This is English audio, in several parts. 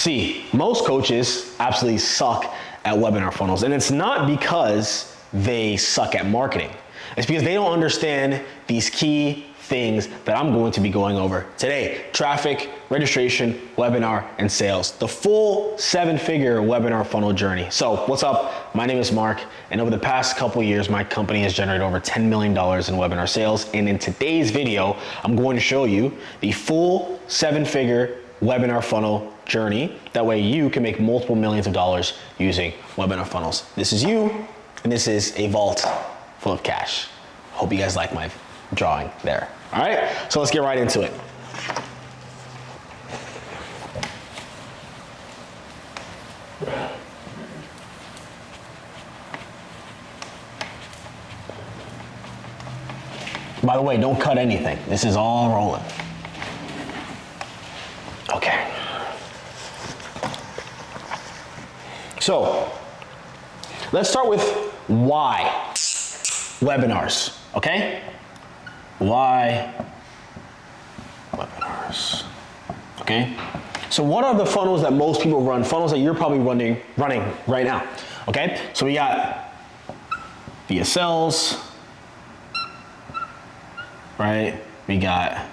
C, most coaches absolutely suck at webinar funnels. And it's not because they suck at marketing. It's because they don't understand these key things that I'm going to be going over today. Traffic, registration, webinar, and sales. The full 7-figure webinar funnel journey. So what's up? My name is Mark, and over the past couple years, my company has generated over $10 million in webinar sales. And in today's video, I'm going to show you the full 7-figure webinar funnel journey. That way you can make multiple millions of dollars using webinar funnels. This is you, and this is a vault full of cash. Hope you guys like my drawing there. All right, so let's get right into it. By the way, don't cut anything. This is all rolling. Okay. So, let's start with why webinars, okay? Why webinars, okay? So what are the funnels that most people run, funnels that you're probably running right now, okay? So we got VSLs, right? We got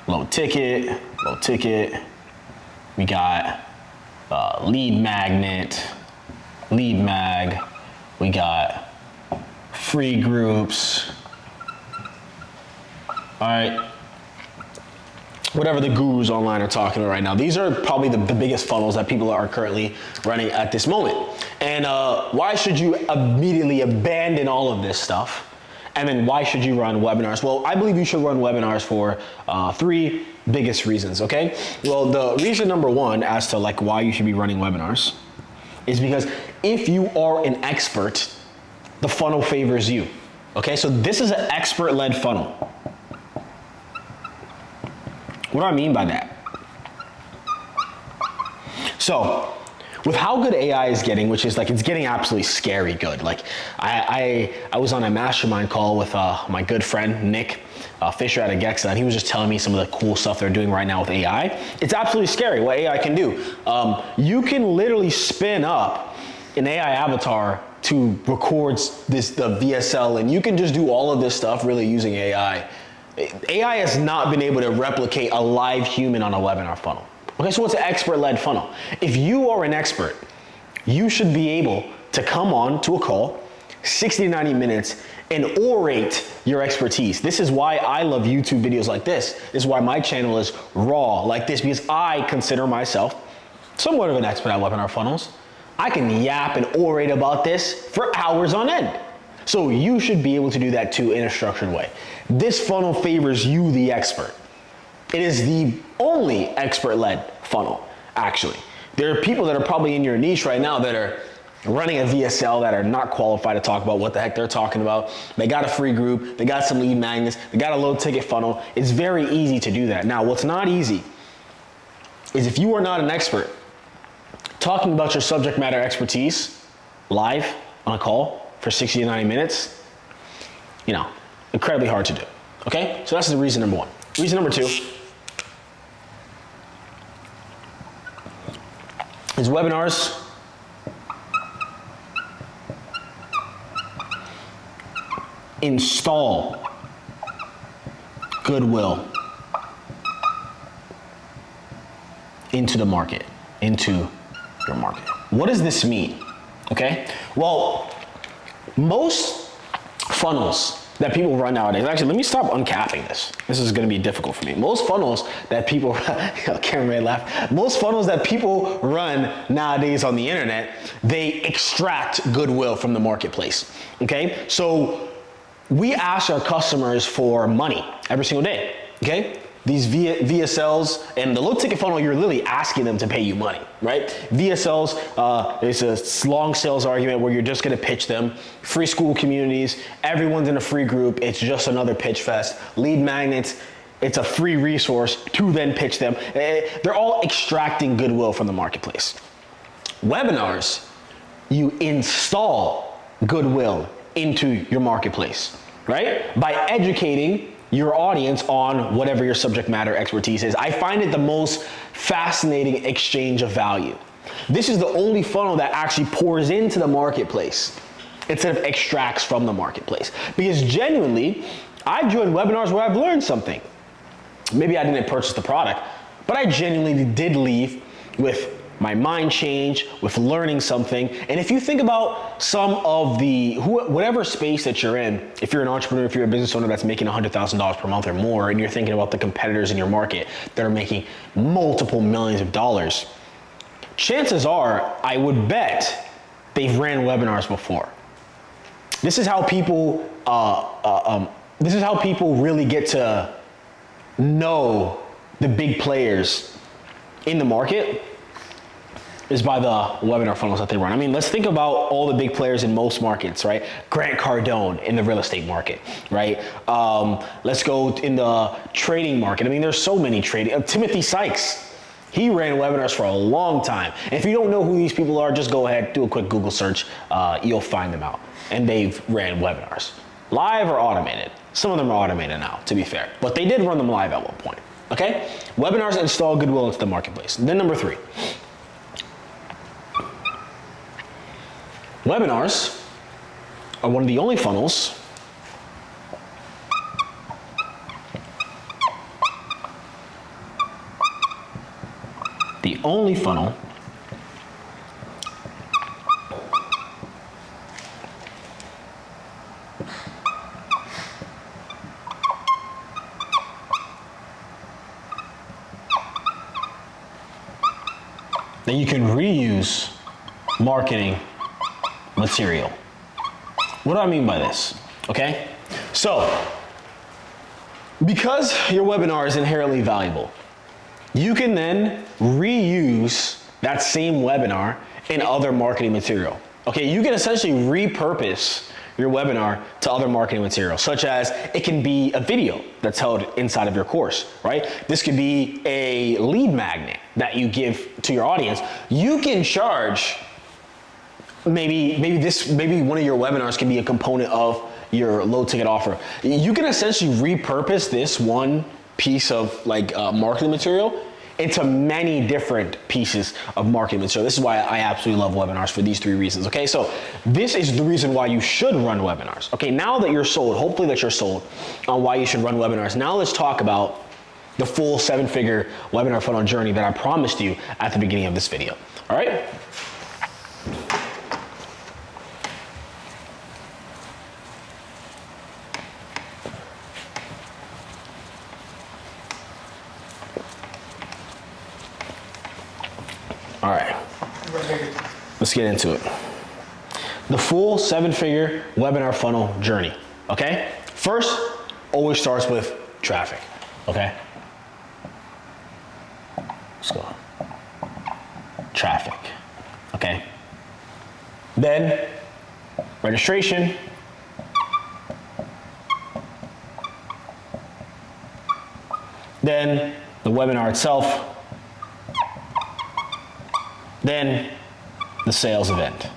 low ticket, we got lead magnet, lead mag, we got free groups, all right, whatever the gurus online are talking about right now. These are probably the biggest funnels that people are currently running at this moment. And why should you immediately abandon all of this stuff? And then why should you run webinars? Well, I believe you should run webinars for 3 biggest reasons, okay? Well, the reason number 1 as to like why you should be running webinars is because if you are an expert, the funnel favors you, okay? So this is an expert-led funnel. What do I mean by that? So, with how good AI is getting, which is like, it's getting absolutely scary good. Like, I was on a mastermind call with my good friend, Nick Fisher out of Gexa, and he was just telling me some of the cool stuff they're doing right now with AI. It's absolutely scary what AI can do. You can literally spin up an AI avatar to record the VSL, and you can just do all of this stuff really using AI. AI has not been able to replicate a live human on a webinar funnel. Okay, so what's an expert-led funnel? If you are an expert, you should be able to come on to a call, 60 to 90 minutes, and orate your expertise. This is why I love YouTube videos like this. This is why my channel is raw like this, because I consider myself somewhat of an expert at webinar funnels. I can yap and orate about this for hours on end. So you should be able to do that too in a structured way. This funnel favors you, the expert. It is the only expert-led funnel, actually. There are people that are probably in your niche right now that are running a VSL that are not qualified to talk about what the heck they're talking about. They got a free group, they got some lead magnets, they got a low ticket funnel. It's very easy to do that. Now, what's not easy is if you are not an expert, talking about your subject matter expertise live on a call for 60 to 90 minutes, incredibly hard to do, okay? So that's the reason number 1. Reason number 2 is webinars install goodwill into the market, into your market. What does this mean? Okay, well, most funnels that people run nowadays, actually, let me stop uncapping this. This is gonna be difficult for me. Most funnels that people, Cameron may laugh. Most funnels that people run nowadays on the internet, they extract goodwill from the marketplace, okay? So we ask our customers for money every single day, okay? These VSLs and the low ticket funnel, you're literally asking them to pay you money, right? VSLs, it's a long sales argument where you're just gonna pitch them. Free school communities, everyone's in a free group, it's just another pitch fest. Lead magnets, it's a free resource to then pitch them. They're all extracting goodwill from the marketplace. Webinars, you install goodwill into your marketplace, right? By educating your audience on whatever your subject matter expertise is. I find it the most fascinating exchange of value. This is the only funnel that actually pours into the marketplace instead of extracts from the marketplace. Because genuinely, I've joined webinars where I've learned something. Maybe I didn't purchase the product, but I genuinely did leave with my mind change, with learning something. And if you think about some of the, whatever space that you're in, if you're an entrepreneur, if you're a business owner that's making $100,000 per month or more, and you're thinking about the competitors in your market that are making multiple millions of dollars, chances are, I would bet they've ran webinars before. This is how people, really get to know the big players in the market, is by the webinar funnels that they run. I mean, let's think about all the big players in most markets, right? Grant Cardone in the real estate market, right? Let's go in the trading market. I mean, there's so many trading. Timothy Sykes, he ran webinars for a long time. And if you don't know who these people are, just go ahead, do a quick Google search. You'll find them out. And they've ran webinars, live or automated. Some of them are automated now, to be fair, but they did run them live at one point, okay? Webinars install goodwill into the marketplace. Then number 3. Webinars are one of the only funnels that you can reuse marketing material. What do I mean by this? Okay? So, because your webinar is inherently valuable, you can then reuse that same webinar in other marketing material. Okay, you can essentially repurpose your webinar to other marketing material, such as it can be a video that's held inside of your course, right? This could be a lead magnet that you give to your audience. You can charge maybe one of your webinars can be a component of your low ticket offer. You can essentially repurpose this one piece of marketing material into many different pieces of marketing material. This is why I absolutely love webinars, for these 3 reasons. Okay, so this is the reason why you should run webinars. Okay, now that you're sold, hopefully that you're sold on why you should run webinars. Now let's talk about the full 7-figure webinar funnel journey that I promised you at the beginning of this video. All right. All right, let's get into it. The full 7-figure webinar funnel journey, okay? First, always starts with traffic, okay? Let's go. Traffic, okay? Then, registration. Then, the webinar itself. Then the sales event,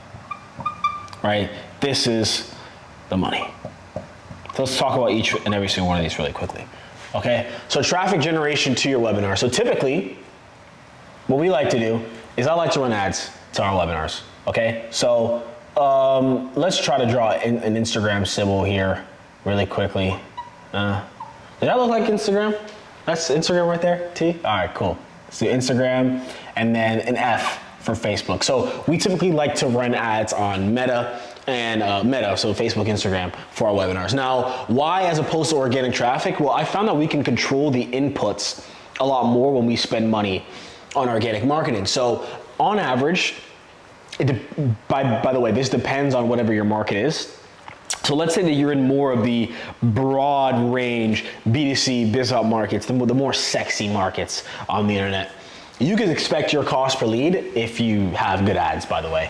right? This is the money. So let's talk about each and every single one of these really quickly, okay? So traffic generation to your webinar. So typically, what we like to do is I like to run ads to our webinars, okay? So let's try to draw an Instagram symbol here really quickly. Did that look like Instagram? That's Instagram right there, T? All right, cool. Let's do Instagram and then an F for Facebook. So we typically like to run ads on Meta and so Facebook, Instagram, for our webinars. Now, why as opposed to organic traffic? Well, I found that we can control the inputs a lot more when we spend money on organic marketing. So on average, by the way, this depends on whatever your market is. So let's say that you're in more of the broad range B2C biz up markets, the more sexy markets on the internet. You can expect your cost per lead if you have good ads, by the way,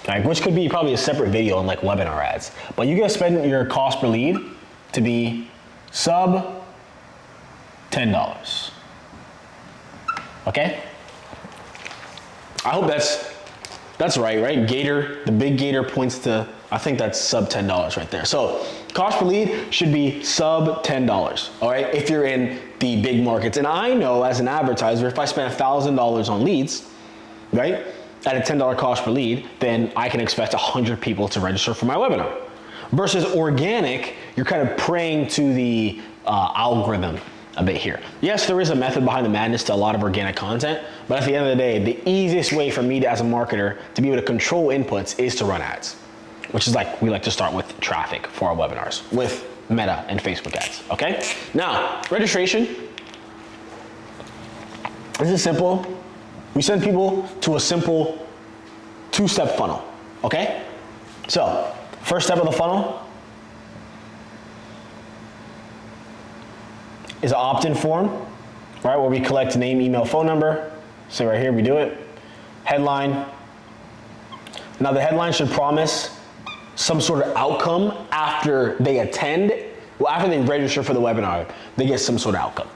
right? Which could be probably a separate video on webinar ads. But you can spend your cost per lead to be sub $10. Okay? I hope that's right? Gator, the big gator points to I think that's sub $10 right there. So cost per lead should be sub $10, all right, if you're in the big markets. And I know as an advertiser, if I spend $1,000 on leads, right, at a $10 cost per lead, then I can expect 100 people to register for my webinar. Versus organic, you're kind of praying to the algorithm a bit here. Yes, there is a method behind the madness to a lot of organic content, but at the end of the day, the easiest way for me to, as a marketer, to be able to control inputs is to run ads, which is like, we like to start with traffic for our webinars, with Meta and Facebook ads, okay? Now, registration. This is simple. We send people to a simple 2-step funnel, okay? So, first step of the funnel is an opt-in form, right, where we collect name, email, phone number. So right here, we do it. Headline. Now the headline should promise some sort of outcome after they attend, well, after they register for the webinar, they get some sort of outcome,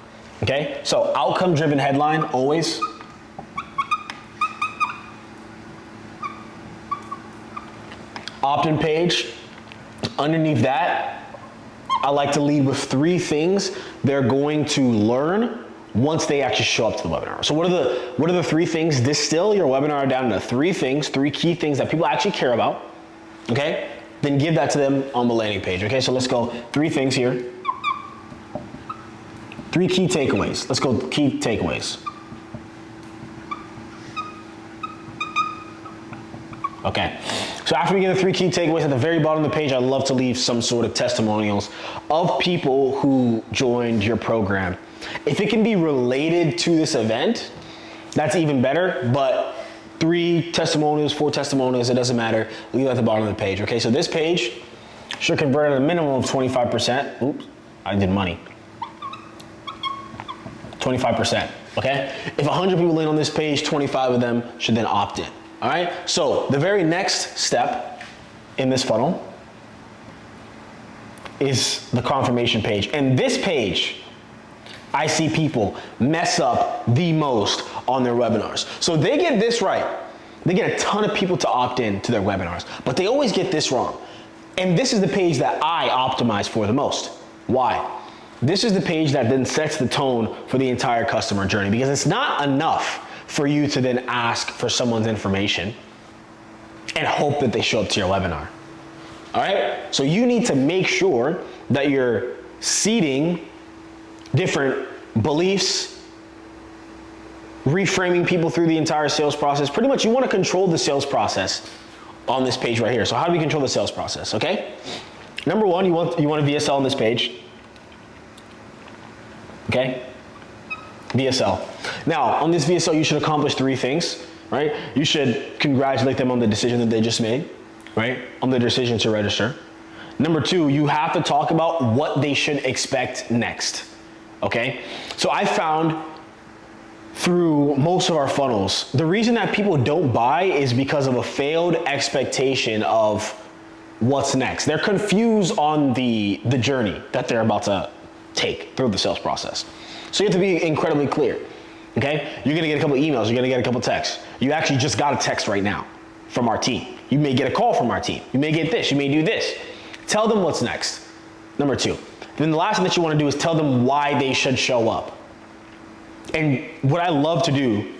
okay? So outcome-driven headline, always. Opt-in page, underneath that, I like to lead with 3 things they're going to learn once they actually show up to the webinar. So what are the 3 things? Distill your webinar down into 3 things, 3 key things that people actually care about, okay? Then give that to them on the landing page, okay? So let's go 3 things here. 3 key takeaways. Let's go key takeaways. Okay, so after we get the 3 key takeaways at the very bottom of the page, I love to leave some sort of testimonials of people who joined your program. If it can be related to this event, that's even better, but 3 testimonials, 4 testimonials, it doesn't matter. Leave it at the bottom of the page, okay? So this page should convert at a minimum of 25%. Oops, I did money. 25%, okay? If 100 people land on this page, 25 of them should then opt in. All right, so the very next step in this funnel is the confirmation page. And this page, I see people mess up the most on their webinars. So they get this right. They get a ton of people to opt in to their webinars, but they always get this wrong. And this is the page that I optimize for the most. Why? This is the page that then sets the tone for the entire customer journey, because it's not enough for you to then ask for someone's information and hope that they show up to your webinar. All right? So you need to make sure that you're seeding different beliefs, reframing people through the entire sales process. Pretty much you want to control the sales process on this page right here. So how do we control the sales process, okay? Number 1, you want a VSL on this page. Okay? VSL. Now, on this VSL, you should accomplish 3 things, right? You should congratulate them on the decision that they just made, right? On the decision to register. Number 2, you have to talk about what they should expect next, okay? So I found through most of our funnels, the reason that people don't buy is because of a failed expectation of what's next. They're confused on the journey that they're about to take through the sales process. So you have to be incredibly clear, okay? You're gonna get a couple emails, you're gonna get a couple texts. You actually just got a text right now from our team. You may get a call from our team. You may get this, you may do this. Tell them what's next, number 2. Then the last thing that you wanna do is tell them why they should show up. And what I love to do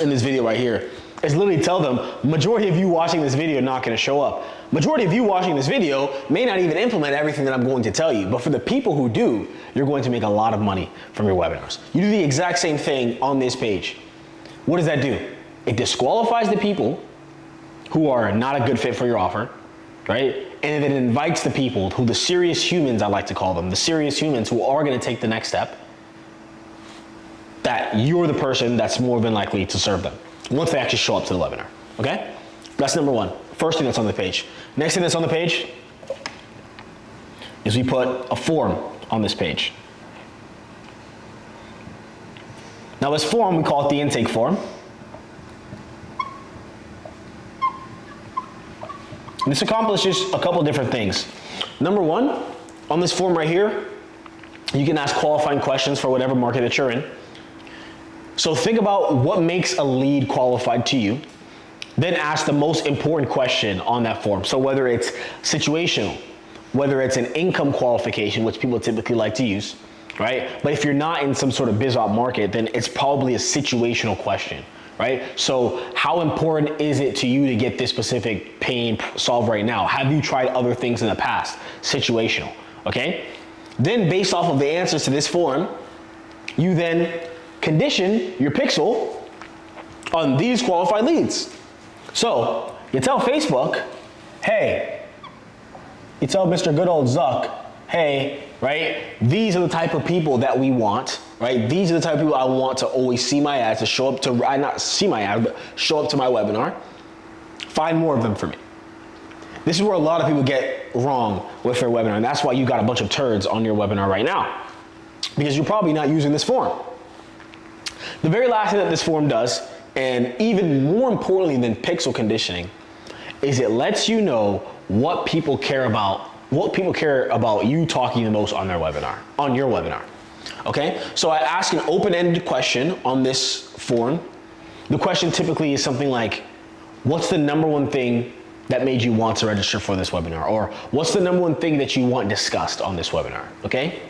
in this video right here is literally tell them, majority of you watching this video are not gonna show up. Majority of you watching this video may not even implement everything that I'm going to tell you, but for the people who do, you're going to make a lot of money from your webinars. You do the exact same thing on this page. What does that do? It disqualifies the people who are not a good fit for your offer, right? And it invites the people who, the serious humans I like to call them, the serious humans who are gonna take the next step, that you're the person that's more than likely to serve them once they actually show up to the webinar, okay? That's number 1. First thing that's on the page. Next thing that's on the page is we put a form on this page. Now this form, we call it the intake form. And this accomplishes a couple different things. Number 1, on this form right here, you can ask qualifying questions for whatever market that you're in. So think about what makes a lead qualified to you. Then ask the most important question on that form. So whether it's situational, whether it's an income qualification, which people typically like to use, right? But if you're not in some sort of biz op market, then it's probably a situational question, right? So how important is it to you to get this specific pain solved right now? Have you tried other things in the past? Situational, okay? Then based off of the answers to this form, you then condition your pixel on these qualified leads. So you tell Facebook, hey, you tell Mr. Good Old Zuck, hey, right? These are the type of people that we want, right? These are the type of people I want to always see my ads, to show up to, not see my ad, but show up to my webinar. Find more of them for me. This is where a lot of people get wrong with their webinar, and that's why you got a bunch of turds on your webinar right now, because you're probably not using this form. The very last thing that this form does, and even more importantly than pixel conditioning, is it lets you know what people care about you talking the most on their webinar, on your webinar. Okay? So I ask an open-ended question on this form. The question typically is something like, what's the number one thing that made you want to register for this webinar? Or what's the number one thing that you want discussed on this webinar? Okay?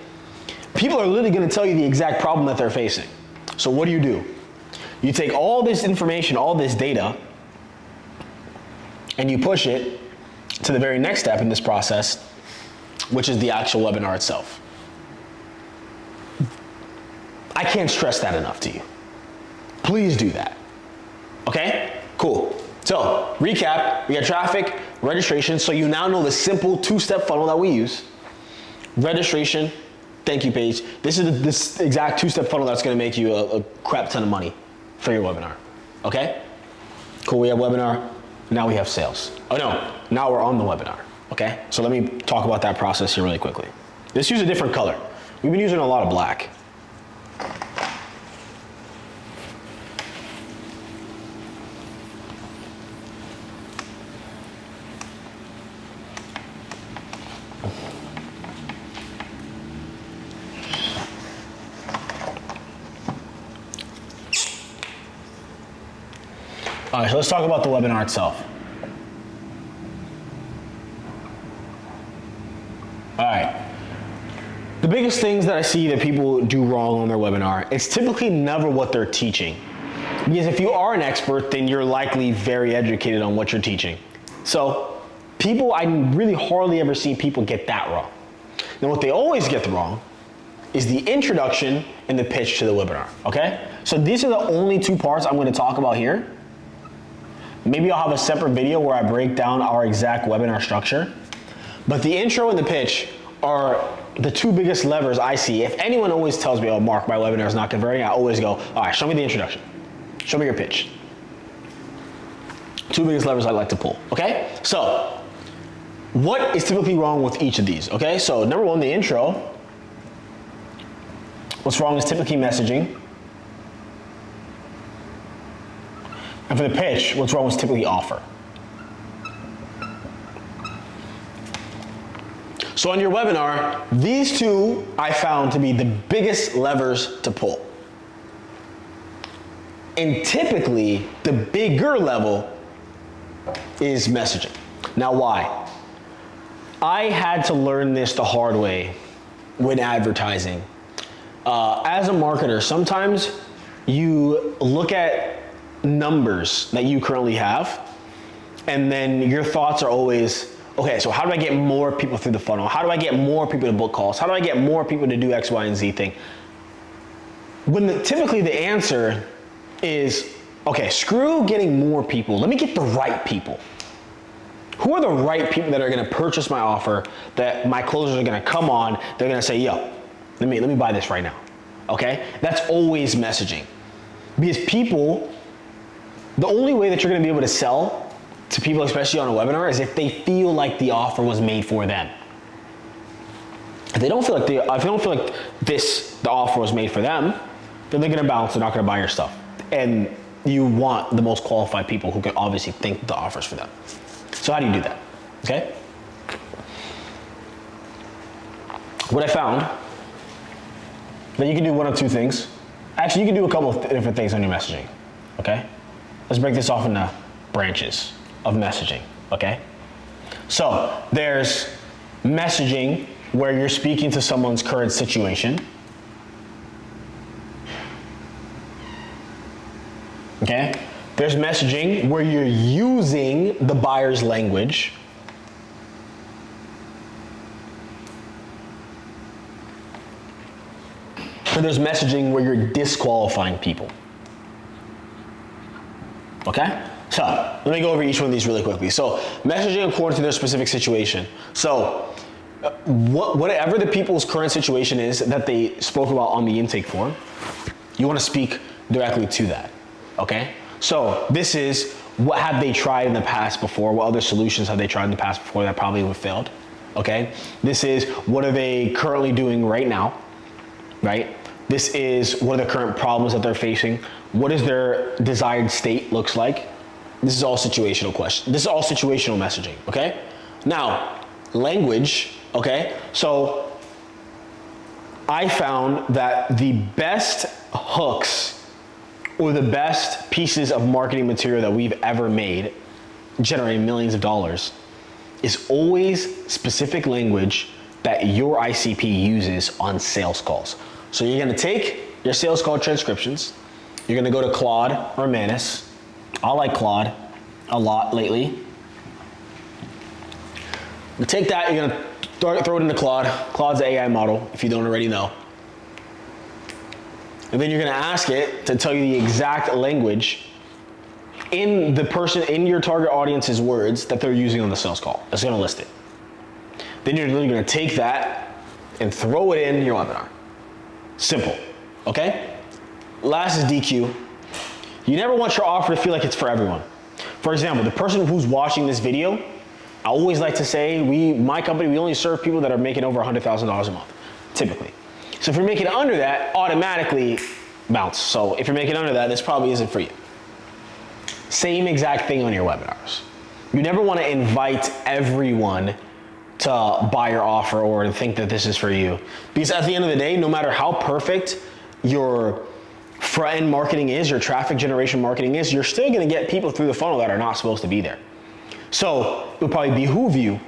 People are literally gonna tell you the exact problem that they're facing. So what do? You take all this information, all this data, and you push it to the very next step in this process, which is the actual webinar itself. I can't stress that enough to you. Please do that. Okay? Cool. So, recap, we got traffic, registration, so you now know the simple two-step funnel that we use. Registration, thank you page. This is this exact two-step funnel that's gonna make you a crap ton of money for your webinar. Okay? Cool, we have webinar, now we have sales. Oh no, now we're on the webinar. Okay? So let me talk about that process here really quickly. Let's use a different color. We've been using a lot of black. All right, so let's talk about the webinar itself. All right. The biggest things that I see that people do wrong on their webinar, it's typically never what they're teaching. Because if you are an expert, then you're likely very educated on what you're teaching. So I really hardly ever see people get that wrong. Now what they always get wrong is the introduction and the pitch to the webinar, okay? So these are the only two parts I'm gonna talk about here. Maybe I'll have a separate video where I break down our exact webinar structure. But the intro and the pitch are the two biggest levers I see. If anyone always tells me, oh, Mark, my webinar is not converting, I always go, all right, show me the introduction. Show me your pitch. Two biggest levers I like to pull, okay? So, what is typically wrong with each of these, okay? So, number one, the intro. What's wrong is typically messaging. And for the pitch, what's wrong is typically offer. So on your webinar, these two I found to be the biggest levers to pull. And typically, the bigger level is messaging. Now why? I had to learn this the hard way when advertising. As a marketer, sometimes you look at numbers that you currently have, and then your thoughts are always, okay, so how do I get more people through the funnel? How do I get more people to book calls? How do I get more people to do X, Y, and Z thing? When typically the answer is, okay, screw getting more people. Let me get the right people. Who are the right people that are gonna purchase my offer, that my closers are gonna come on, they're gonna say, yo, let me buy this right now, okay? That's always messaging. Because people, the only way that you're gonna be able to sell to people, especially on a webinar, is if they feel like the offer was made for them. If they don't feel like the offer was made for them, then they're gonna bounce, they're not gonna buy your stuff. And you want the most qualified people who can obviously think the offer's for them. So how do you do that, okay? What I found, that you can do one of two things. Actually, you can do a couple of different things on your messaging, okay? Let's break this off into branches of messaging, okay? So there's messaging where you're speaking to someone's current situation. Okay? There's messaging where you're using the buyer's language. And there's messaging where you're disqualifying people. Okay? So, let me go over each one of these really quickly. So, messaging according to their specific situation. So, whatever the people's current situation is that they spoke about on the intake form, you want to speak directly to that. Okay? So, this is what have they tried in the past before? What other solutions have they tried in the past before that probably would have failed? Okay? This is what are they currently doing right now? Right? This is what are the current problems that they're facing? What is their desired state looks like? This is all situational question. This is all situational messaging, okay? Now, language, okay? So I found that the best hooks or the best pieces of marketing material that we've ever made, generating millions of dollars, is always specific language that your ICP uses on sales calls. So you're gonna take your sales call transcriptions, you're gonna go to Claude or Manus. I like Claude a lot lately. You take that, you're gonna throw it into Claude. Claude's the AI model, if you don't already know. And then you're gonna ask it to tell you the exact language in your target audience's words that they're using on the sales call. It's gonna list it. Then you're literally gonna take that and throw it in your webinar. Simple, okay? Last is DQ. You never want your offer to feel like it's for everyone. For example, the person who's watching this video, I always like to say, my company, we only serve people that are making over $100,000 a month, typically. So if you're making under that, automatically bounce. So if you're making under that, this probably isn't for you. Same exact thing on your webinars. You never want to invite everyone to buy your offer or to think that this is for you. Because at the end of the day, no matter how perfect your front-end marketing is, your traffic generation marketing is, you're still gonna get people through the funnel that are not supposed to be there. So it would probably behoove you,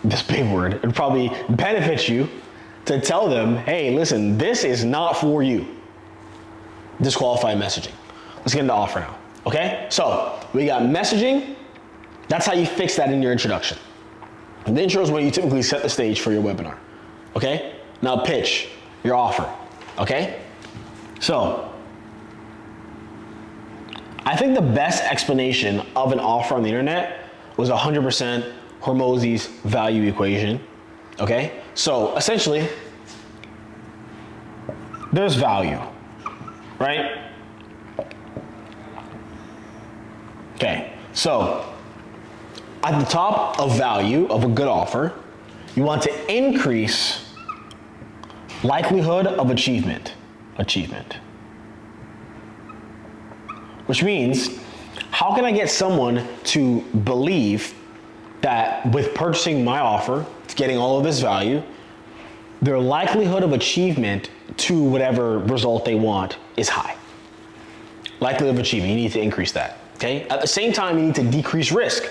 this big word, it would probably benefit you to tell them, hey, listen, this is not for you. Disqualified messaging. Let's get into offer now, okay? So we got messaging. That's how you fix that in your introduction. And the intro is when you typically set the stage for your webinar, okay? Now pitch your offer, okay? So, I think the best explanation of an offer on the internet was 100% Hormozi's value equation, okay? So, essentially, there's value, right? Okay, so, at the top of value of a good offer, you want to increase likelihood of achievement. Which means, how can I get someone to believe that with purchasing my offer, it's getting all of this value, their likelihood of achievement to whatever result they want is high. Likelihood of achievement, you need to increase that, okay? At the same time, you need to decrease risk.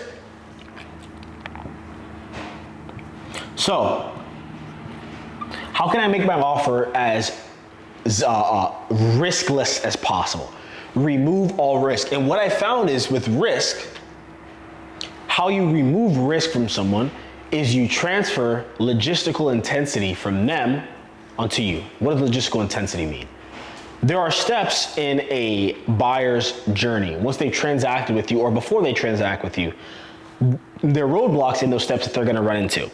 So, how can I make my offer as riskless as possible? Remove all risk. And what I found is with risk, how you remove risk from someone is you transfer logistical intensity from them onto you. What does logistical intensity mean? There are steps in a buyer's journey. Once they've transacted with you or before they transact with you, there are roadblocks in those steps that they're gonna run into.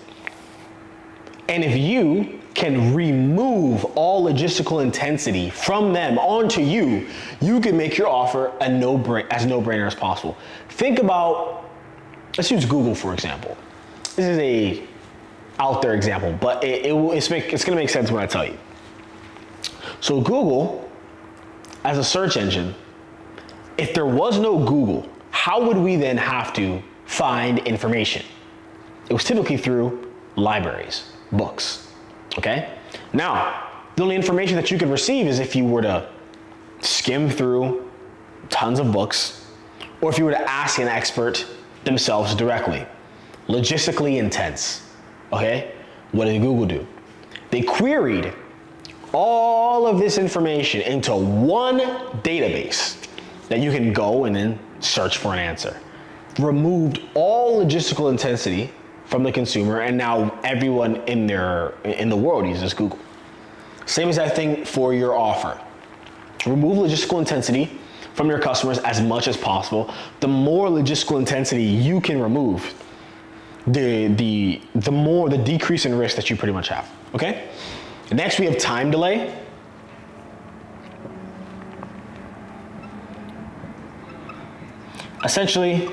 And if you can remove all logistical intensity from them onto you, you can make your offer as no-brainer as possible. Think about, let's use Google for example. This is a out there example, but it's gonna make sense when I tell you. So Google, as a search engine, if there was no Google, how would we then have to find information? It was typically through libraries, books, okay? Now, the only information that you could receive is if you were to skim through tons of books, or if you were to ask an expert themselves directly. Logistically intense, okay? What did Google do? They queried all of this information into one database that you can go and then search for an answer. Removed all logistical intensity from the consumer, and now everyone in the world uses Google. Same exact thing for your offer. Remove logistical intensity from your customers as much as possible. The more logistical intensity you can remove, the more the decrease in risk that you pretty much have. Okay? Next, we have time delay. Essentially,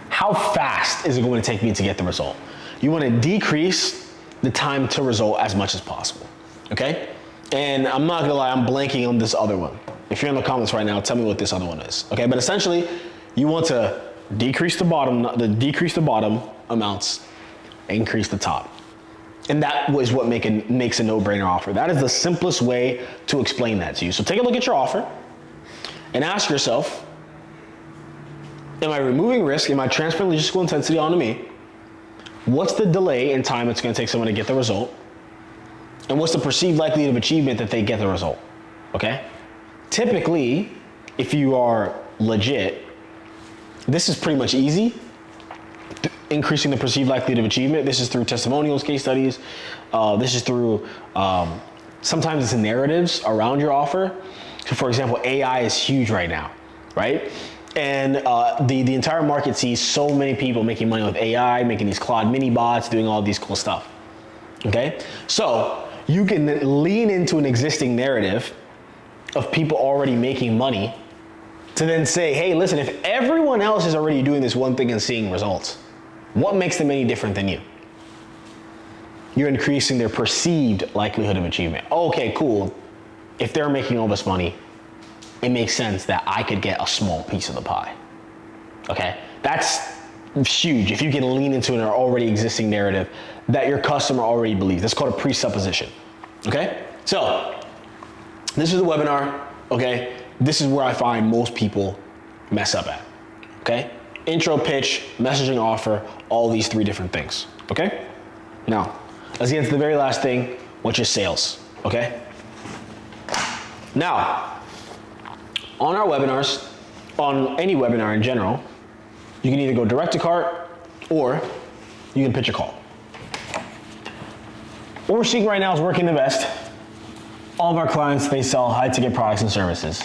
how fast is it going to take me to get the result? You want to decrease the time to result as much as possible. Okay? And I'm not gonna lie, I'm blanking on this other one. If you're in the comments right now, tell me what this other one is. Okay, but essentially, you want to decrease the bottom amounts, increase the top. And that was what makes a no-brainer offer. That is the simplest way to explain that to you. So take a look at your offer and ask yourself, am I removing risk? Am I transferring logistical intensity onto me? What's the delay in time it's gonna take someone to get the result? And what's the perceived likelihood of achievement that they get the result, okay? Typically, if you are legit, this is pretty much easy. Increasing the perceived likelihood of achievement. This is through testimonials, case studies. This is through, sometimes it's narratives around your offer. So for example, AI is huge right now, right? And the entire market sees so many people making money with AI, making these Claude mini bots, doing all these cool stuff, okay? So you can lean into an existing narrative of people already making money to then say, hey, listen, if everyone else is already doing this one thing and seeing results, what makes them any different than you? You're increasing their perceived likelihood of achievement. Okay, cool. If they're making all this money, it makes sense that I could get a small piece of the pie. Okay, that's huge. If you can lean into an already existing narrative that your customer already believes. That's called a presupposition. Okay, so this is a webinar. Okay, this is where I find most people mess up at. Okay, intro, pitch, messaging, offer, all these three different things. Okay, now let's get into the very last thing, which is sales. Okay, now on our webinars, on any webinar in general, you can either go direct to cart or you can pitch a call. What we're seeing right now is working the best. All of our clients, they sell high ticket products and services.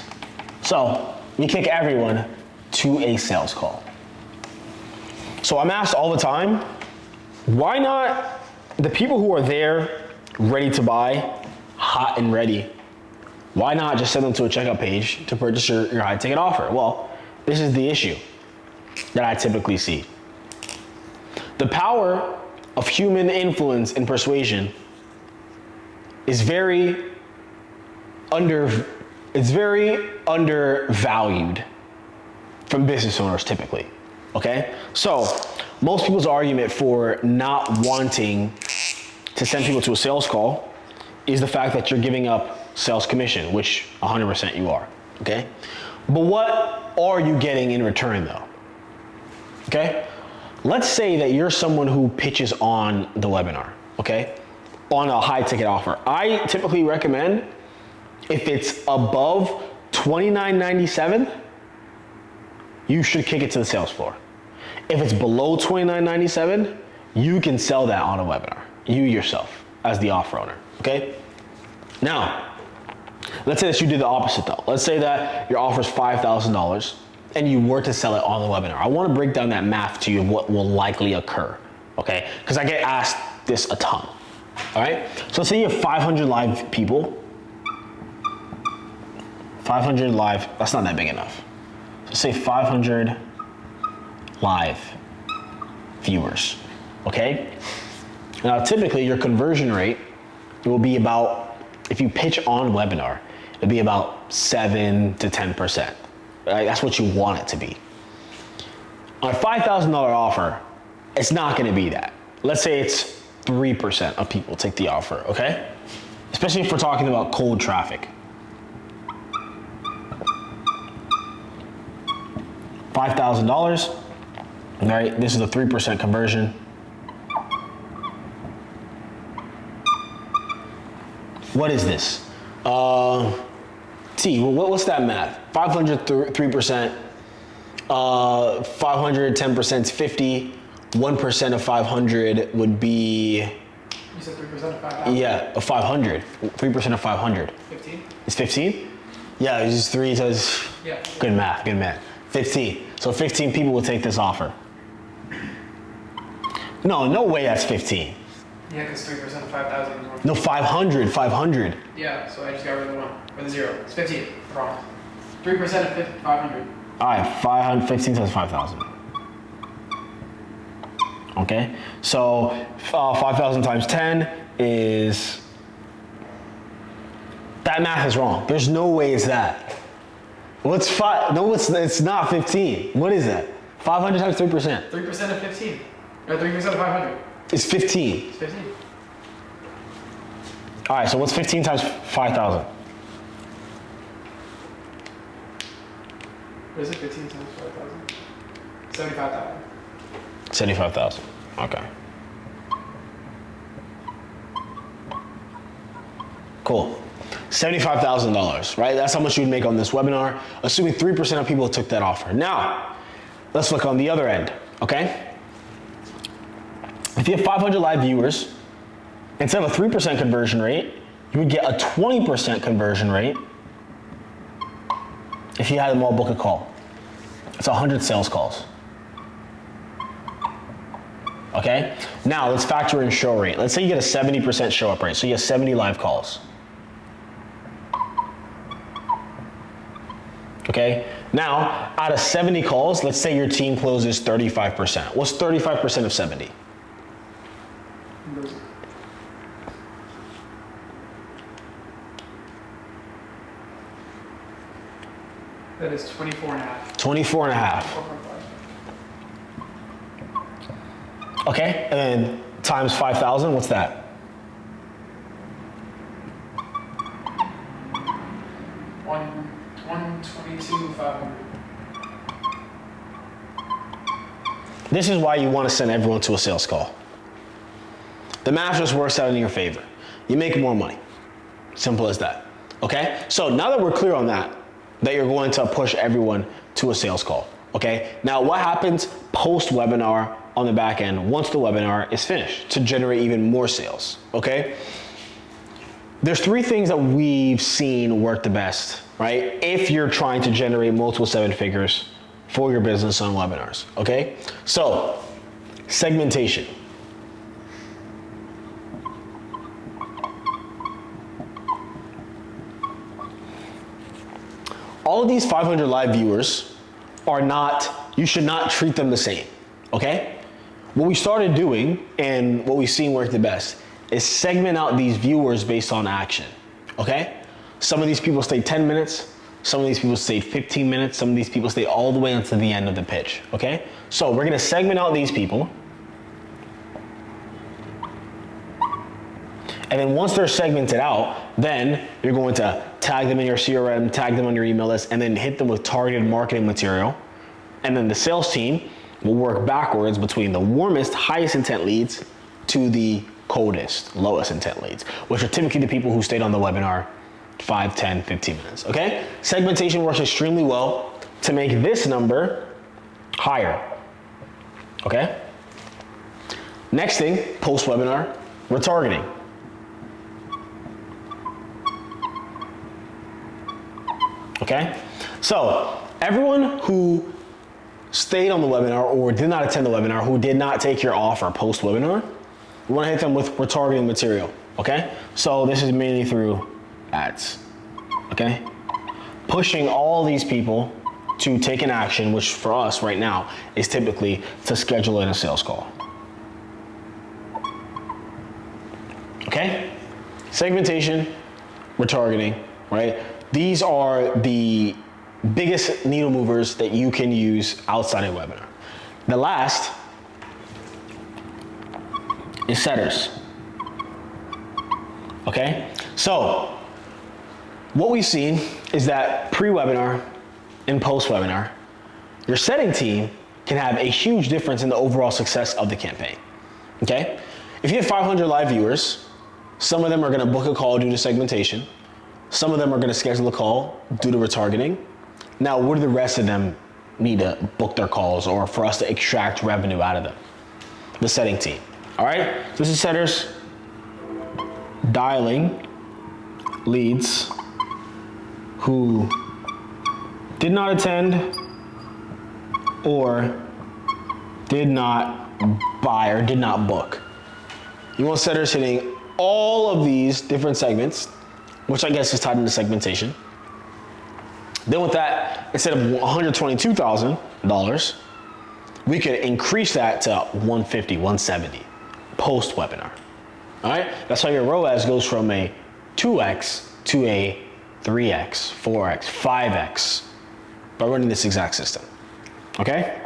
So we kick everyone to a sales call. So I'm asked all the time, why not the people who are there ready to buy, hot and ready, why not just send them to a checkout page to purchase your high ticket offer? Well, this is the issue that I typically see. The power of human influence and persuasion is very undervalued from business owners typically, okay? So most people's argument for not wanting to send people to a sales call is the fact that you're giving up sales commission, which 100% you are, okay? But what are you getting in return though? Okay? Let's say that you're someone who pitches on the webinar, okay? On a high ticket offer. I typically recommend if it's above $29.97, you should kick it to the sales floor. If it's below $29.97, you can sell that on a webinar, you yourself as the offer owner, okay? Now, let's say that you did the opposite though. Let's say that your offer is $5,000 and you were to sell it on the webinar. I want to break down that math to you of what will likely occur, okay? Because I get asked this a ton, all right? So let's say you have 500 live people. 500 live, that's not that big enough. So say 500 live viewers, okay? Now typically your conversion rate will be about, if you pitch on webinar, it'll be about 7 to 10%. Right? That's what you want it to be. On a $5,000 offer, it's not gonna be that. Let's say it's 3% of people take the offer, okay? Especially if we're talking about cold traffic. $5,000. All right, this is a 3% conversion. What is this? T, well, what's that math? 500, 3%, 500, 10% is 50. 1% of 500 would be... You said 3% of 5,000? Yeah, of 500. 3% of 500. 15? It's 15? Yeah, it's just 3 times... Yeah. Good math, good math. 15. So 15 people will take this offer. No way that's 15. Yeah, because 3% of 5,000 is 1. No, 500. Yeah, so I just got rid of the 1, or the 0. It's 15, I promise. 3% of 500. All right, 500, 15 times 5,000. Okay, so 5,000 times 10 is... That math is wrong. There's no way it's that. What's 5? No, it's not 15. What is that? 500 times 3%. 3% of 15. Or 3% of 500. It's 15. It's 15. All right, so what's 15 times 5,000? What is it? 15 times 5,000? 75,000. 75,000. Okay. Cool. $75,000, right? That's how much you'd make on this webinar, assuming 3% of people took that offer. Now, let's look on the other end, okay? If you have 500 live viewers, instead of a 3% conversion rate, you would get a 20% conversion rate if you had them all book a call. It's 100 sales calls. Okay? Now, let's factor in show rate. Let's say you get a 70% show up rate, so you have 70 live calls. Okay? Now, out of 70 calls, let's say your team closes 35%. What's 35% of 70? That is 24 and a half. 24 and a half. 4.5. Okay, and then times 5,000, what's that? One 122,500. This is why you want to send everyone to a sales call. The math just works out in your favor. You make more money. Simple as that. Okay? So now that we're clear on that you're going to push everyone to a sales call. Okay? Now what happens post-webinar on the back end once the webinar is finished to generate even more sales? Okay? There's 3 things that we've seen work the best, right? If you're trying to generate multiple 7 figures for your business on webinars, okay? So, segmentation. All of these 500 live viewers are not, you should not treat them the same, okay? What we started doing and what we've seen work the best is segment out these viewers based on action, okay? Some of these people stayed 10 minutes, some of these people stayed 15 minutes, some of these people stayed all the way until the end of the pitch, okay? So we're gonna segment out these people. And then once they're segmented out, then you're going to tag them in your CRM, tag them on your email list, and then hit them with targeted marketing material. And then the sales team will work backwards between the warmest, highest intent leads to the coldest, lowest intent leads, which are typically the people who stayed on the webinar 5, 10, 15 minutes, okay? Segmentation works extremely well to make this number higher, okay? Next thing, post-webinar, retargeting. Okay? So, everyone who stayed on the webinar or did not attend the webinar, who did not take your offer post-webinar, we want to hit them with retargeting material, okay? So this is mainly through ads, okay? Pushing all these people to take an action, which for us right now is typically to schedule in a sales call. Okay? Segmentation, retargeting, right? These are the biggest needle movers that you can use outside a webinar. The last is setters. Okay? So, what we've seen is that pre-webinar and post-webinar, your setting team can have a huge difference in the overall success of the campaign. Okay? If you have 500 live viewers, some of them are gonna book a call due to segmentation. Some of them are gonna schedule a call due to retargeting. Now, what do the rest of them need to book their calls or for us to extract revenue out of them? The setting team, all right? So this is setters dialing leads who did not attend or did not buy or did not book. You want setters hitting all of these different segments, which I guess is tied into segmentation. Then with that, instead of $122,000, we could increase that to 150, 170 post webinar. All right, that's how your ROAS goes from a 2x to a 3x, 4x, 5x by running this exact system. Okay?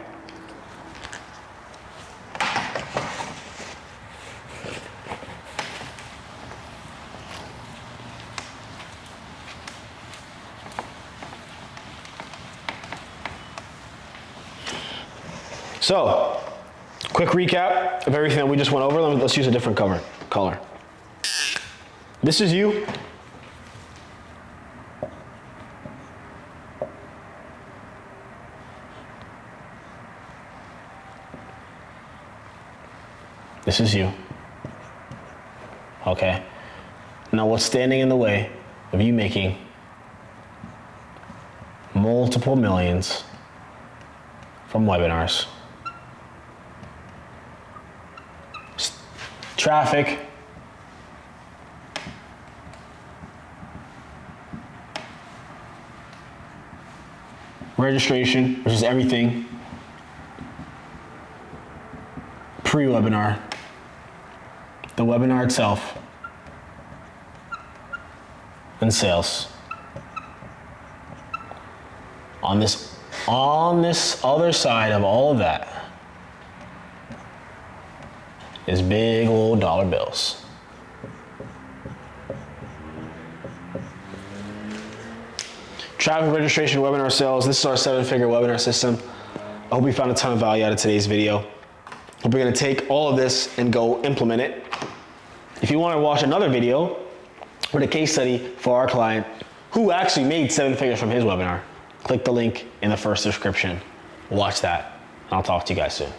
So, quick recap of everything that we just went over. Let's use a different color. This is you. This is you. Okay. Now what's standing in the way of you making multiple millions from webinars? Traffic, registration, which is everything pre-webinar, the webinar itself, and sales. On this other side of all of that is big old dollar bills. Traffic, registration, webinar sales. This is our 7-figure webinar system. I hope you found a ton of value out of today's video. Hope you're gonna take all of this and go implement it. If you wanna watch another video with a case study for our client who actually made 7 figures from his webinar, click the link in the first description. Watch that, and I'll talk to you guys soon.